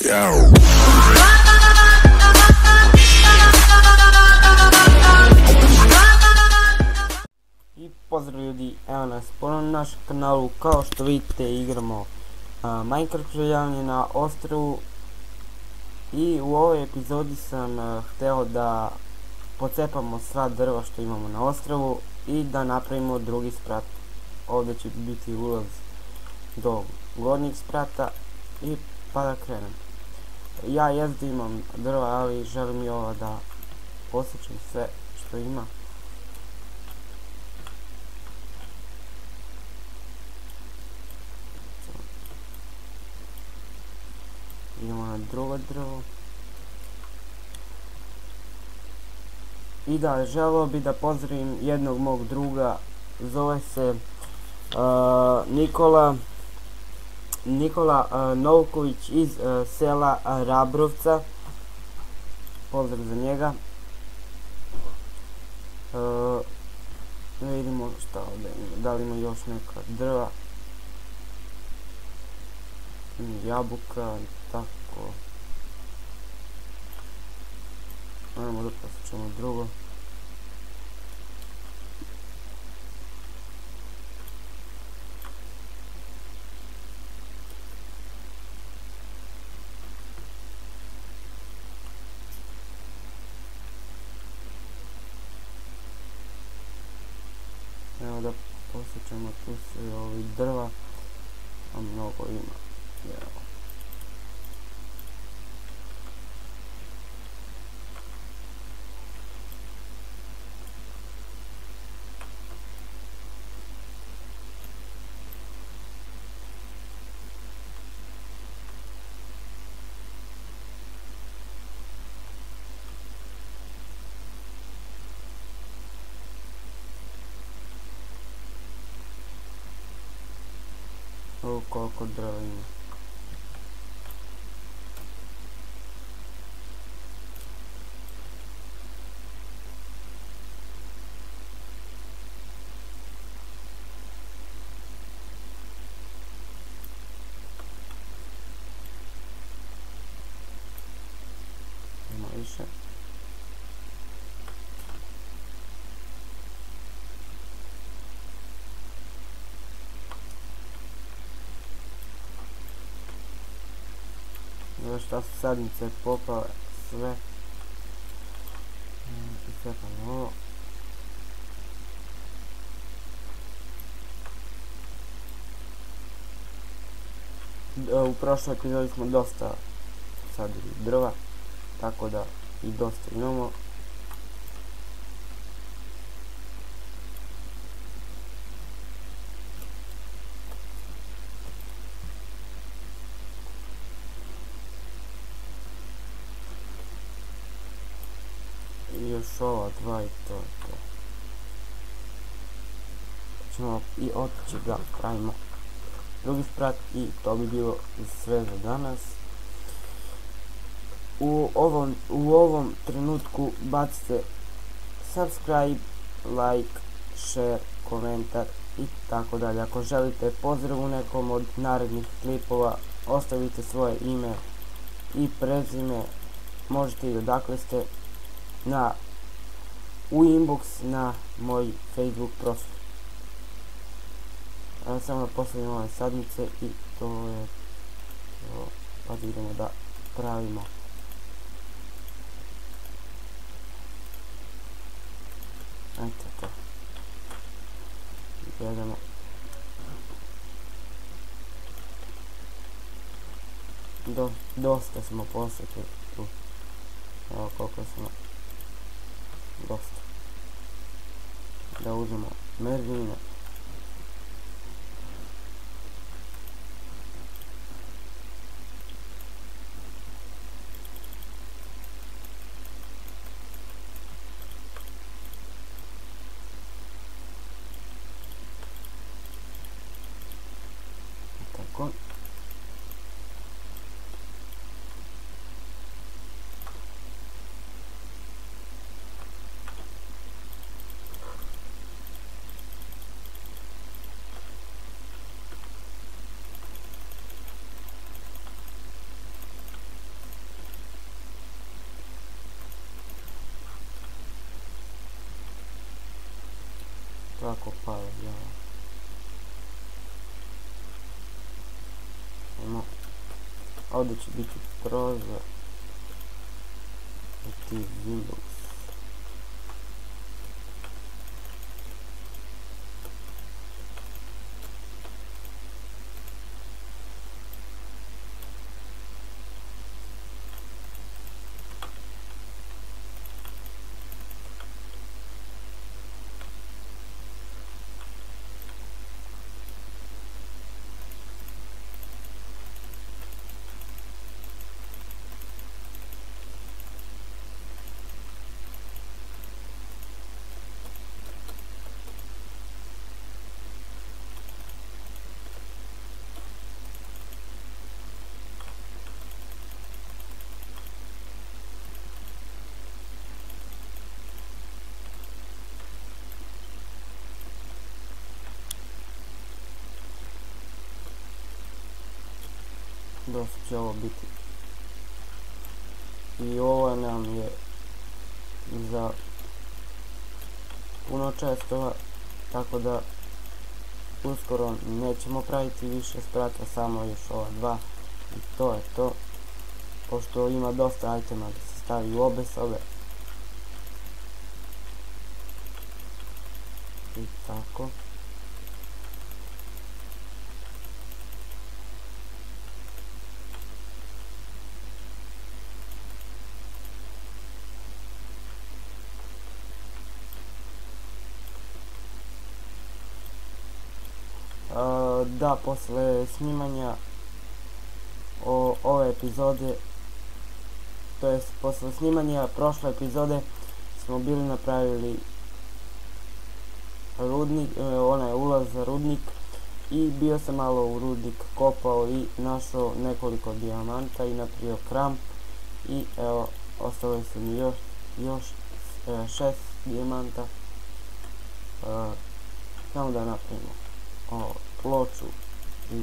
I pozdrav ljudi, evo nas ponovno na našem kanalu. Kao što vidite igramo Minecraft željanje na ostrvu. I u ovoj epizodi sam htio da pocepamo sva drva što imamo na ostrvu i da napravimo drugi sprat. Ovdje će biti ulaz do gornjeg sprata i pa da krenem. Ja jezdi imam drva, ali želim i ova da posjećam sve što ima. Idemo na drugo drvo. I da, želio bi da pozdravim jednog mog druga. Zove se Nikola Novković iz sela Rabrovca. Pozdrav za njega. Vidimo šta ovdje ima. Da li ima još neka drva. Jabuka i tako. Ajmo da posjećamo drugo. Evo da posjećamo, tu su ovi drva, a mnogo ima. Evo. Ovo koliko drva ima. Ima više. Evo šta su sadnice popale sve. I sve pa ovo. U prošloj epizodi smo dosta sadili drva, tako da i dosta imamo. I još ova dva i to je to. Ćemo i otići ga pravimo drugi sprat i to bi bilo sve za danas. U ovom trenutku bacite subscribe, like, share, komentar i tako dalje. Ako želite pozdrav u nekom od narednih klipova, ostavite svoje ime i prezime, možete i odakle ste, u inbox na moj Facebook profil. Samo da postavimo ove sadnice i to je to. Pa idemo da pravimo. Ajde to. Gledamo. Dosta smo posjetili tu. Evo koliko smo. Dosta. Da uzmemo merdine. Tako. Kako pada, ja. Ovdje će biti prozor. I ti Windows. Dosta će ovo biti. I ovo nam je za puno čestova, tako da uskoro nećemo praviti više sprata, samo još ova dva i to je to. Pošto ima dosta itema da se stavi u obe sobe. I tako. Da, posle snimanja ove epizode, to jest posle snimanja prošle epizode, smo bili napravili rudnik, onaj ulaz za rudnik, i bio sam malo u rudnik kopao i našao nekoliko dijamanta i napravio kramp, i evo, ostale su mi još 6 dijamanta. Samo da napravimo ploču i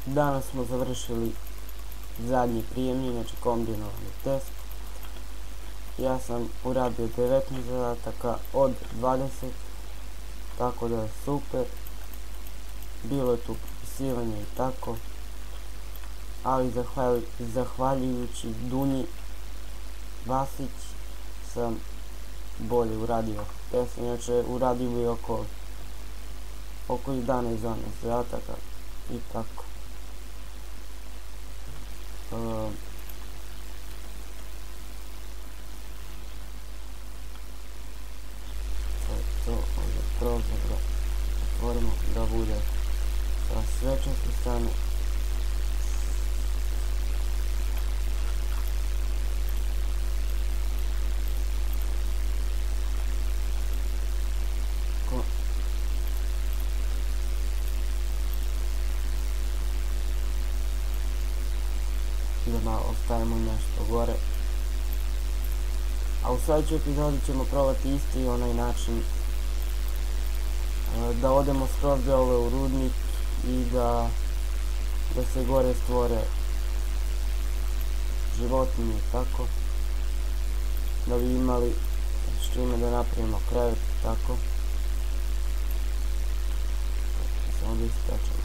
danas smo završili zadnji prijemni, znači kombinovani test. Ja sam uradio 19 zadataka od 20, tako da je super. Bilo je tu popisivanje i tako, ali zahvaljujući Dunji Vasić sam bolje uradio test. Inače uradio bi oko 11 zadataka i tako. To ovdje prozor da otvorimo, da bude sa sve četiri strane. Da malo ostavimo nešto gore. A u sljedećoj epizodi ćemo probati isti onaj način, da odemo skroz dole u rudnik i da se gore stvore životinje i tako, da bi imali s čime da napravimo krevet i tako. Samo da ispečemo.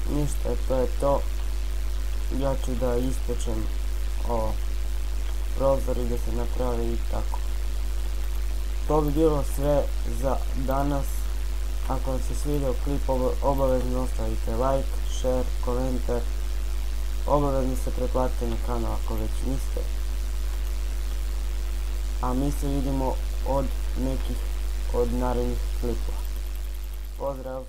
Ništa, to je to. Ja ću da ispečem prozor i da se napravi i tako. To bi bilo sve za danas. Ako vam se svidio klip, obavezno ostavite like, share, komentar. Obavezno se pretplatite na kanal ako već niste. A mi se vidimo od narednih klipova. Pozdrav!